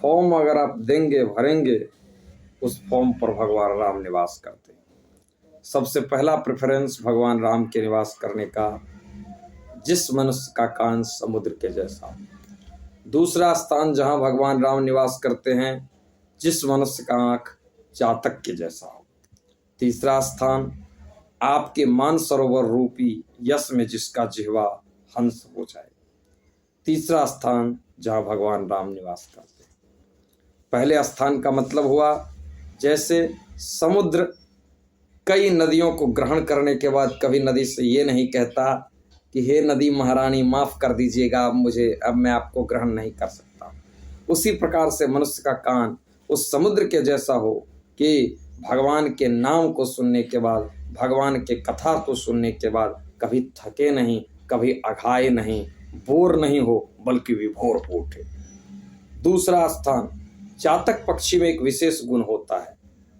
Form अगर आप देंगे भरेंगे, उस फॉर्म पर भगवान राम निवास करते हैं। सबसे पहला प्रेफरेंस भगवान राम के निवास करने का, जिस मनुष्य का कान समुद्र के जैसा। दूसरा स्थान जहां भगवान राम निवास करते हैं, जिस मनुष्य का आंख चातक के जैसा हो। तीसरा स्थान, आपके मानसरोवर रूपी यश में जिसका जिह्वा हंस हो जाए। तीसरा स्थान जहां भगवान राम निवास करते हैं। पहले स्थान का मतलब हुआ, जैसे समुद्र कई नदियों को ग्रहण करने के बाद कभी नदी से ये नहीं कहता कि हे नदी महारानी माफ़ कर दीजिएगा, अब मैं आपको ग्रहण नहीं कर सकता। उसी प्रकार से मनुष्य का कान उस समुद्र के जैसा हो कि भगवान के नाम को सुनने के बाद, भगवान के कथा को सुनने के बाद कभी थके नहीं, कभी अघाए नहीं, बोर नहीं हो, बल्कि विभोर हो उठे। दूसरा स्थान, चातक पक्षी में एक विशेष गुण होता है,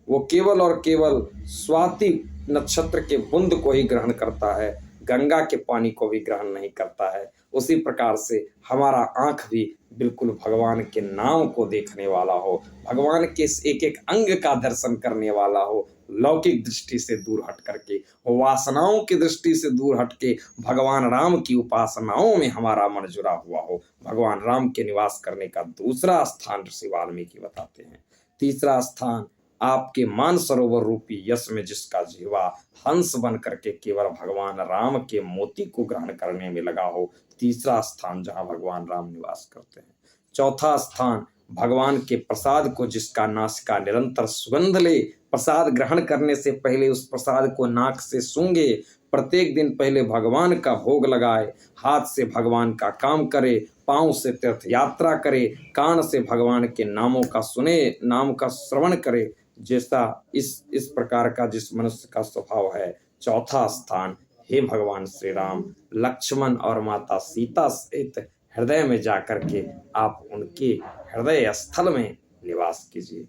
वो केवल और केवल स्वाति नक्षत्र के बूंद को ही ग्रहण करता है, गंगा के पानी को भी ग्रहण नहीं करता है। उसी प्रकार से हमारा आंख भी बिल्कुल भगवान के नाम को देखने वाला हो, भगवान के एक एक अंग का दर्शन करने वाला हो, लौकिक दृष्टि से दूर हट करके, वासनाओं की दृष्टि से दूर हट के भगवान राम की उपासनाओं में हमारा मन जुड़ा हुआ हो। भगवान राम के निवास करने का दूसरा स्थान ऋषि वाल्मीकि बताते हैं। तीसरा स्थान, आपके मानसरोवर रूपी यश में जिसका जिह्वा हंस बन करके केवल भगवान राम के मोती को ग्रहण करने में लगा हो। तीसरा स्थान जहां भगवान राम निवास करते हैं। चौथा स्थान, भगवान के प्रसाद को जिसका नासिका निरंतर सुगंध ले, प्रसाद ग्रहण करने से पहले उस प्रसाद को नाक से सूंघे, प्रत्येक दिन पहले भगवान का भोग लगाए, हाथ से भगवान का काम करे, पांव से तीर्थ यात्रा करे, कान से भगवान के नामों का सुने, नाम का श्रवण करे, जैसा इस प्रकार का जिस मनुष्य का स्वभाव है। चौथा स्थान, हे भगवान श्री राम, लक्ष्मण और माता सीता सहित हृदय में जाकर के आप उनके हृदय स्थल में निवास कीजिए।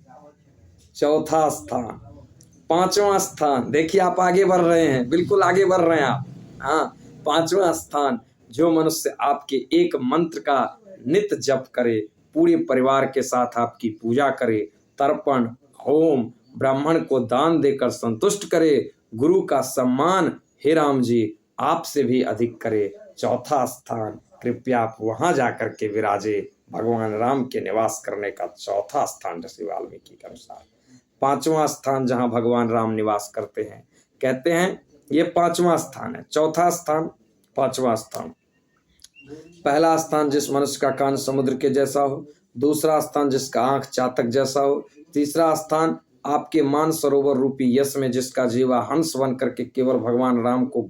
चौथा स्थान। पांचवा स्थान, देखिए आप आगे बढ़ रहे हैं, बिल्कुल आगे बढ़ रहे हैं आप। हाँ, पांचवा स्थान, जो मनुष्य आपके एक मंत्र का नित्य जप करे, पूरे परिवार के साथ आपकी पूजा करे, तर्पण होम ब्राह्मण को दान देकर संतुष्ट करे, गुरु का सम्मान हे राम जी आपसे भी अधिक करे। चौथा स्थान, कृपया आप वहां जाकर के विराजे। भगवान राम के निवास करने का चौथा स्थान ऋषि वाल्मीकि के अनुसार। पांचवा स्थान जहां भगवान राम निवास करते हैं, कहते हैं ये पांचवा स्थान है। चौथा स्थान, पांचवा स्थान। पहला स्थान, जिस मनुष्य का कान समुद्र के जैसा हो। दूसरा स्थान, जिसका आंख चातक जैसा हो। तीसरा स्थान, आपके मान सरोवर रूपी यश में जिसका जीवा हंस बन करके केवल भगवान राम को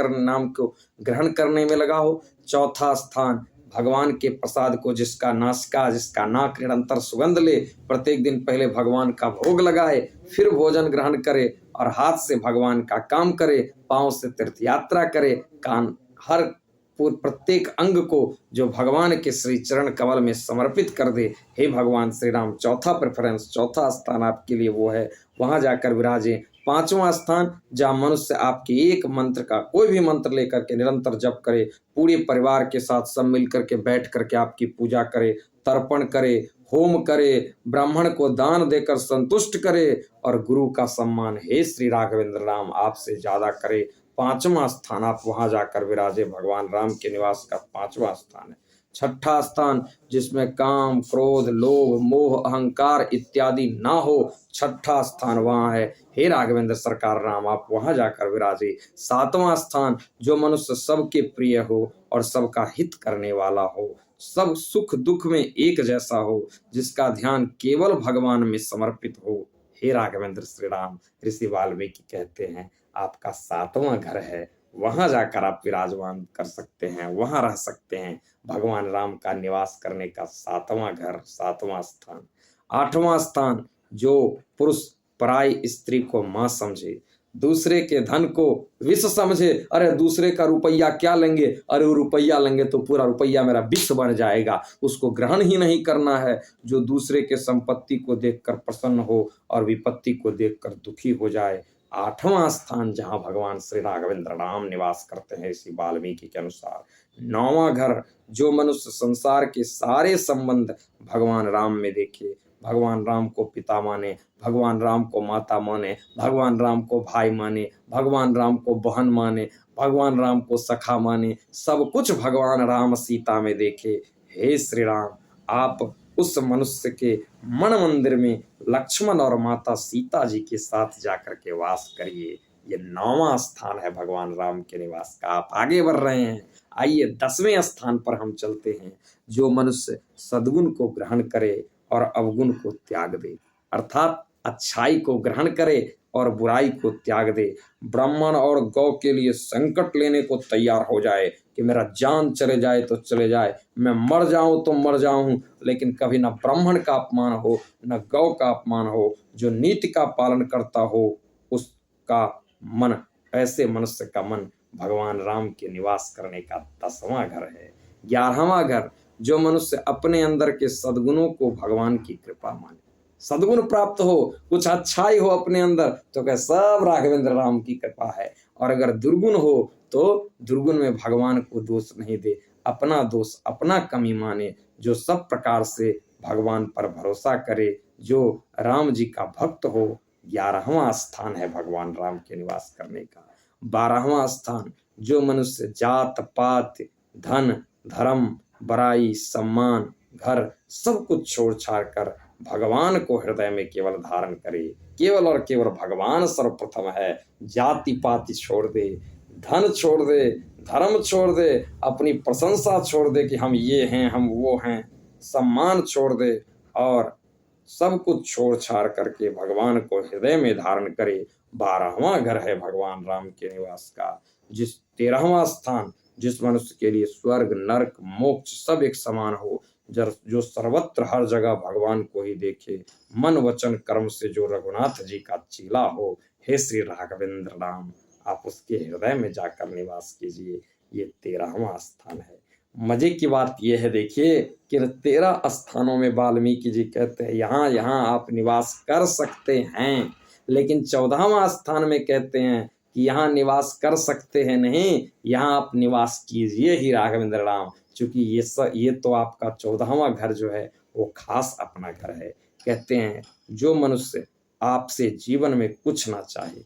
नाम को ग्रहण करने में लगा हो। चौथा स्थान, भगवान के प्रसाद को जिसका जिसका नाक निरंतर सुगंध ले, प्रत्येक दिन पहले भगवान का भोग लगाए, फिर भोजन ग्रहण करे और हाथ से भगवान का काम करे, पांव से तीर्थ यात्रा करे, कान हर प्रत्येक अंग को जो भगवान के श्री चरण कमल में समर्पित कर दे। हे भगवान श्री राम, चौथा प्रेफरेंस, चौथा स्थान आपके लिए वो है, वहां जाकर विराजे। पांचवा स्थान, जहाँ मनुष्य आपके एक मंत्र का, कोई भी मंत्र लेकर के निरंतर जप करे, पूरे परिवार के साथ सब मिल करके बैठ करके आपकी पूजा करे, तर्पण करे, होम करे, ब्राह्मण को दान देकर संतुष्ट करे और गुरु का सम्मान हे श्री राघवेंद्र राम आपसे ज्यादा करे। पांचवा स्थान, आप वहां जाकर विराजे। भगवान राम के निवास का पांचवा स्थान है। छठा स्थान, जिसमें काम क्रोध लोभ मोह अहंकार इत्यादि ना हो, छठा स्थान वहां है। हे राघवेंद्र सरकार राम, आप वहां जाकर विराजे। सातवां स्थान, जो मनुष्य सबके प्रिय हो और सबका हित करने वाला हो, सब सुख दुख में एक जैसा हो, जिसका ध्यान केवल भगवान में समर्पित हो। हे राघवेंद्र श्री राम, ऋषि वाल्मीकि कहते हैं आपका सातवां घर है, वहां जाकर आप विराजमान कर सकते हैं, वहां रह सकते हैं। भगवान राम का निवास करने का सातवां घर, सातवां स्थान। आठवां स्थान, जो पुरुष पराई स्त्री को मां समझे, दूसरे के धन को विष समझे, अरे दूसरे का रुपया क्या लेंगे, अरे वो रुपया लेंगे तो पूरा रुपया मेरा विष बन जाएगा, उसको ग्रहण ही नहीं करना है। जो दूसरे के संपत्ति को देखकर प्रसन्न हो और विपत्ति को देखकर दुखी हो जाए, 8वां स्थान जहां भगवान श्री राघवेंद्र राम निवास करते हैं इसी वाल्मीकि के अनुसार। 9वां घर जो मनुष्य संसार के सारे संबंध भगवान राम में देखे, भगवान राम को पिता माने, भगवान राम को माता माने, भगवान राम को भाई माने, भगवान राम को बहन माने, भगवान राम को सखा माने, सब कुछ भगवान राम सीता में देखे। हे श्री राम, आप उस मनुष्य के मन मंदिर में लक्ष्मण और माता सीता जी के साथ जाकर के वास करिए। ये 9वां स्थान है भगवान राम के निवास का। आप आगे बढ़ रहे हैं, आइए 10वें स्थान पर हम चलते हैं। जो मनुष्य सद्गुण को ग्रहण करे और अवगुण को त्याग दे, अर्थात अच्छाई को ग्रहण करे और बुराई को त्याग दे, ब्राह्मण और गौ के लिए संकट लेने को तैयार हो जाए कि मेरा जान चले जाए तो चले जाए, मैं मर जाऊं तो मर जाऊं, लेकिन कभी न ब्राह्मण का अपमान हो न गौ का अपमान हो। जो नीति का पालन करता हो उसका मन, ऐसे मनुष्य का मन भगवान राम के निवास करने का 10वां घर है। 11वां घर जो मनुष्य अपने अंदर के सद्गुणों को भगवान की कृपा माने, सद्गुण प्राप्त हो, कुछ अच्छाई हो अपने अंदर तो कह सब राघवेंद्र राम की कृपा है, और अगर दुर्गुण हो तो दुर्गुण में भगवान को दोष नहीं दे, अपना दोष अपना कमी माने। जो सब प्रकार से भगवान पर भरोसा करे, जो राम जी का भक्त हो, 11वां स्थान है भगवान राम के निवास करने का। 12वां स्थान जो मनुष्य जात पात धन धर्म बड़ाई सम्मान घर सब कुछ छोड़ छाड़ कर भगवान को हृदय में केवल धारण करे, केवल और केवल भगवान सर्वप्रथम है, जाति पाति छोड़ दे, धन छोड़ दे, धर्म छोड़ दे, अपनी प्रशंसा छोड़ दे कि हम ये हैं हम वो हैं, सम्मान छोड़ दे और सब कुछ छोड़ छाड़ करके भगवान को हृदय में धारण करे। 12वां घर है भगवान राम के निवास का। 13वां स्थान जिस मनुष्य के लिए स्वर्ग नरक मोक्ष सब एक समान हो, जो सर्वत्र हर जगह भगवान को ही देखे, मन वचन कर्म से जो रघुनाथ जी का चेला हो, हे श्री राघवेंद्र राम, आप उसके हृदय में जाकर निवास कीजिए। ये 13वां स्थान है। मजे की बात यह है, देखिए कि 13 स्थानों में वाल्मीकि जी कहते हैं यहाँ यहाँ आप निवास कर सकते हैं, लेकिन 14वां स्थान में कहते हैं कि यहाँ निवास कर सकते हैं नहीं, यहाँ आप निवास कीजिए ही राघवेंद्र राम, क्योंकि ये तो आपका 14वां घर जो है वो खास अपना घर है। कहते हैं जो मनुष्य आपसे जीवन में कुछ ना चाहे,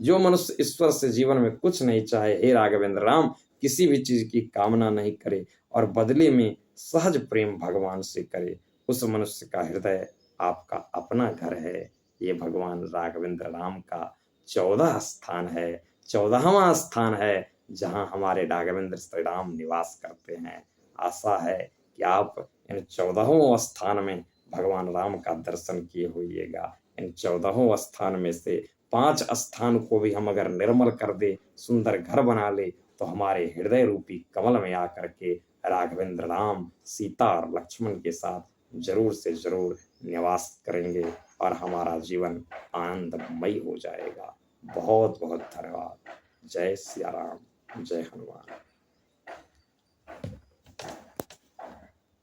जो मनुष्य ईश्वर से जीवन में कुछ नहीं चाहे, हे राघवेंद्र राम, किसी भी चीज की कामना नहीं करे और बदले में सहज प्रेम भगवान से करे, उस मनुष्य का हृदय आपका अपना घर है। ये भगवान राघवेंद्र राम का 14 स्थान है, 14वां स्थान है जहां हमारे राघवेंद्र श्री राम निवास करते हैं। आशा है कि आप इन 14वें स्थान में भगवान राम का दर्शन किए होइएगा। इन 14वें स्थान में से 5 स्थान को भी हम अगर निर्मल कर दे, सुंदर घर बना ले, तो हमारे हृदय रूपी कमल में आकर के राघवेंद्र राम सीता और लक्ष्मण के साथ जरूर से जरूर निवास करेंगे और हमारा जीवन आनंदमय हो जाएगा। बहुत बहुत धन्यवाद। जय सिया राम, जय हनुमान।